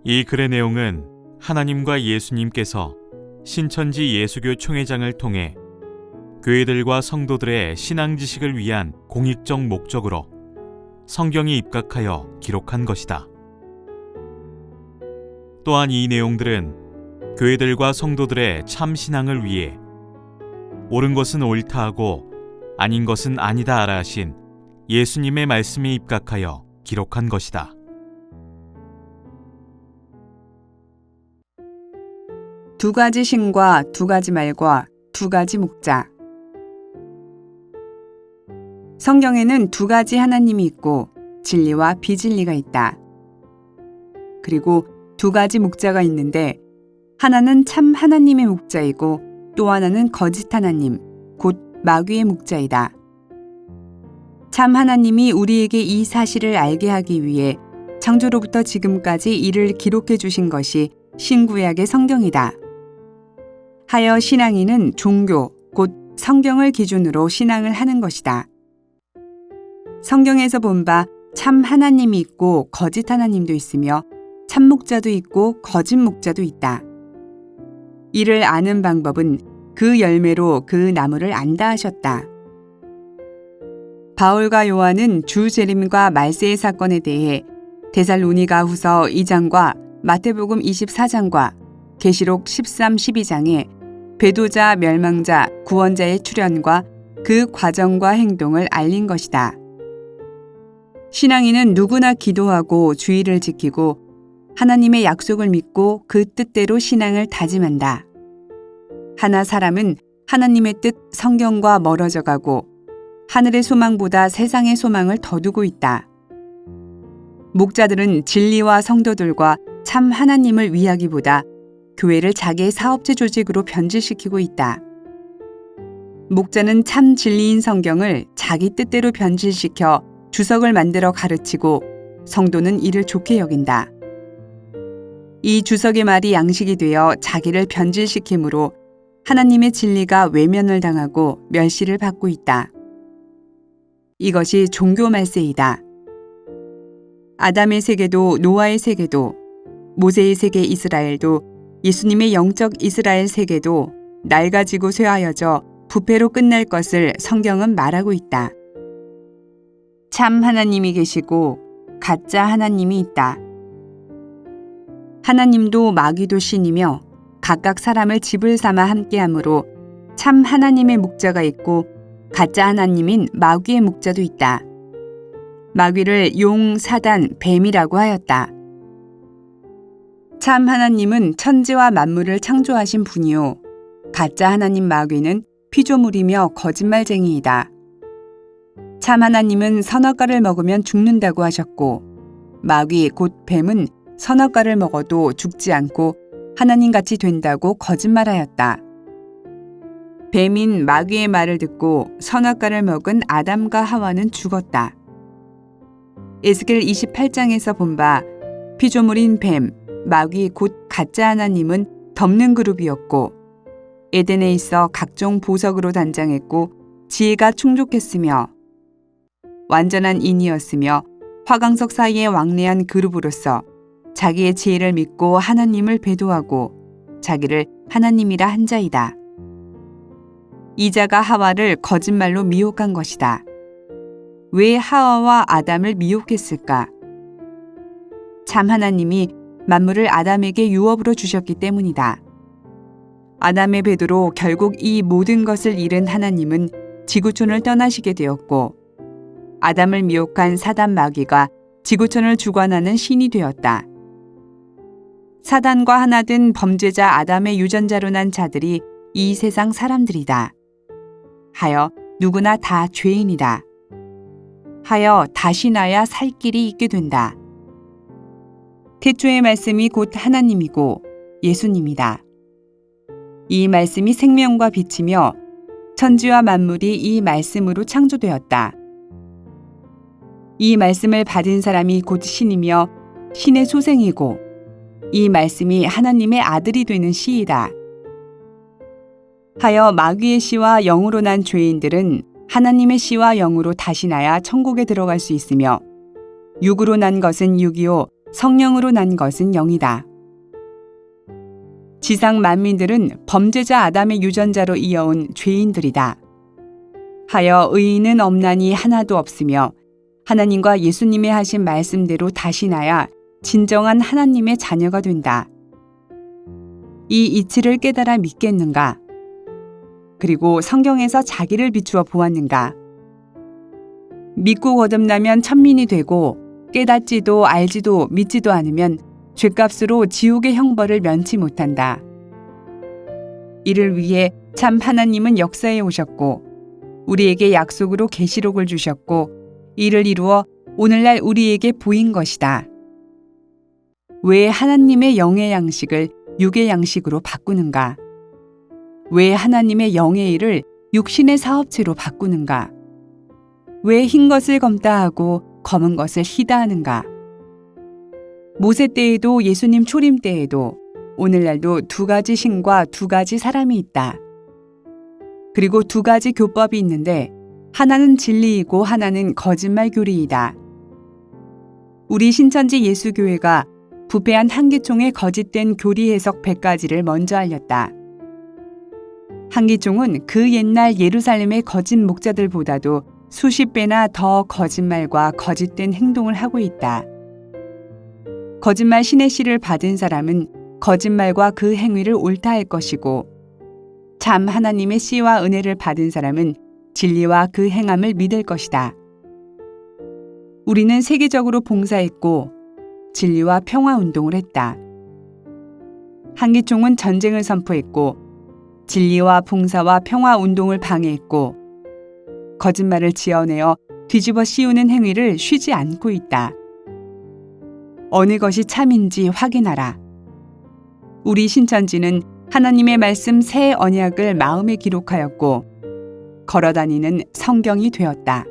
이 글의 내용은 하나님과 예수님께서 신천지 예수교 총회장을 통해 교회들과 성도들의 신앙 지식을 위한 공익적 목적으로 성경에 입각하여 기록한 것이다. 또한 이 내용들은 교회들과 성도들의 참 신앙을 위해 옳은 것은 옳다 하고 아닌 것은 아니다 하라 하신 예수님의 말씀에 입각하여 기록한 것이다. 두 가지 신과 두 가지 말과 두 가지 목자. 성경에는 두 가지 하나님이 있고 진리와 비진리가 있다. 그리고 두 가지 목자가 있는데 하나는 참 하나님의 목자이고 또 하나는 거짓 하나님, 곧 마귀의 목자이다. 참 하나님이 우리에게 이 사실을 알게 하기 위해 창조로부터 지금까지 이를 기록해 주신 것이 신구약의 성경이다. 하여 신앙인은 종교, 곧 성경을 기준으로 신앙을 하는 것이다. 성경에서 본 바 참 하나님이 있고 거짓 하나님도 있으며 참 목자도 있고 거짓 목자도 있다. 이를 아는 방법은 그 열매로 그 나무를 안다 하셨다. 바울과 요한은 주 재림과 말세의 사건에 대해 데살로니가후서 2장과 마태복음 24장과 계시록 13, 12장에 배도자, 멸망자, 구원자의 출현과 그 과정과 행동을 알린 것이다. 신앙인은 누구나 기도하고 주의를 지키고 하나님의 약속을 믿고 그 뜻대로 신앙을 다짐한다. 하나 사람은 하나님의 뜻 성경과 멀어져 가고 하늘의 소망보다 세상의 소망을 더 두고 있다. 목자들은 진리와 성도들과 참 하나님을 위하기보다 교회를 자기의 사업체 조직으로 변질시키고 있다. 목자는 참 진리인 성경을 자기 뜻대로 변질시켜 주석을 만들어 가르치고 성도는 이를 좋게 여긴다. 이 주석의 말이 양식이 되어 자기를 변질시키므로 하나님의 진리가 외면을 당하고 멸시를 받고 있다. 이것이 종교 말세이다. 아담의 세계도 노아의 세계도 모세의 세계 이스라엘도 예수님의 영적 이스라엘 세계도 낡아지고 쇠하여져 부패로 끝날 것을 성경은 말하고 있다. 참 하나님이 계시고 가짜 하나님이 있다. 하나님도 마귀도 신이며 각각 사람을 집을 삼아 함께하므로 참 하나님의 목자가 있고 가짜 하나님인 마귀의 목자도 있다. 마귀를 용, 사단, 뱀이라고 하였다. 참 하나님은 천지와 만물을 창조하신 분이요 가짜 하나님 마귀는 피조물이며 거짓말쟁이이다. 참 하나님은 선악과를 먹으면 죽는다고 하셨고 마귀 곧 뱀은 선악과를 먹어도 죽지 않고 하나님같이 된다고 거짓말하였다. 뱀인 마귀의 말을 듣고 선악과를 먹은 아담과 하와는 죽었다. 에스겔 28장에서 본 바 피조물인 뱀, 마귀 곧 가짜 하나님은 덮는 그룹이었고 에덴에 있어 각종 보석으로 단장했고 지혜가 충족했으며 완전한 인이었으며 화강석 사이에 왕래한 그룹으로서 자기의 지혜를 믿고 하나님을 배도하고 자기를 하나님이라 한 자이다. 이 자가 하와를 거짓말로 미혹한 것이다. 왜 하와와 아담을 미혹했을까? 참 하나님이 만물을 아담에게 유업으로 주셨기 때문이다. 아담의 배도로 결국 이 모든 것을 잃은 하나님은 지구촌을 떠나시게 되었고 아담을 미혹한 사단 마귀가 지구촌을 주관하는 신이 되었다. 사단과 하나 된 범죄자 아담의 유전자로 난 자들이 이 세상 사람들이다. 하여 누구나 다 죄인이다. 하여 다시 나야 살 길이 있게 된다. 태초의 말씀이 곧 하나님이고 예수님이다. 이 말씀이 생명과 빛이며 천지와 만물이 이 말씀으로 창조되었다. 이 말씀을 받은 사람이 곧 신이며 신의 소생이고 이 말씀이 하나님의 아들이 되는 씨이다. 하여 마귀의 씨와 영으로 난 죄인들은 하나님의 씨와 영으로 다시 나야 천국에 들어갈 수 있으며 육으로 난 것은 육이요 성령으로 난 것은 영이다. 지상 만민들은 범죄자 아담의 유전자로 이어온 죄인들이다. 하여 의인은 없나니 하나도 없으며 하나님과 예수님의 하신 말씀대로 다시 나야 진정한 하나님의 자녀가 된다. 이 이치를 깨달아 믿겠는가? 그리고 성경에서 자기를 비추어 보았는가? 믿고 거듭나면 천민이 되고 깨닫지도 알지도 믿지도 않으면 죗값으로 지옥의 형벌을 면치 못한다. 이를 위해 참 하나님은 역사에 오셨고 우리에게 약속으로 계시록을 주셨고 이를 이루어 오늘날 우리에게 보인 것이다. 왜 하나님의 영의 양식을 육의 양식으로 바꾸는가? 왜 하나님의 영의 일을 육신의 사업체로 바꾸는가? 왜 흰 것을 검다 하고 검은 것을 희다 하는가? 모세 때에도 예수님 초림 때에도 오늘날도 두 가지 신과 두 가지 사람이 있다. 그리고 두 가지 교법이 있는데 하나는 진리이고 하나는 거짓말 교리이다. 우리 신천지 예수교회가 부패한 한기총의 거짓된 교리 해석 100가지를 먼저 알렸다. 한기총은 그 옛날 예루살렘의 거짓 목자들보다도 수십 배나 더 거짓말과 거짓된 행동을 하고 있다. 거짓말 신의 씨를 받은 사람은 거짓말과 그 행위를 옳다 할 것이고 참 하나님의 씨와 은혜를 받은 사람은 진리와 그 행함을 믿을 것이다. 우리는 세계적으로 봉사했고 진리와 평화 운동을 했다. 한기총은 전쟁을 선포했고 진리와 봉사와 평화 운동을 방해했고 거짓말을 지어내어 뒤집어 씌우는 행위를 쉬지 않고 있다. 어느 것이 참인지 확인하라. 우리 신천지는 하나님의 말씀 새 언약을 마음에 기록하였고 걸어다니는 성경이 되었다.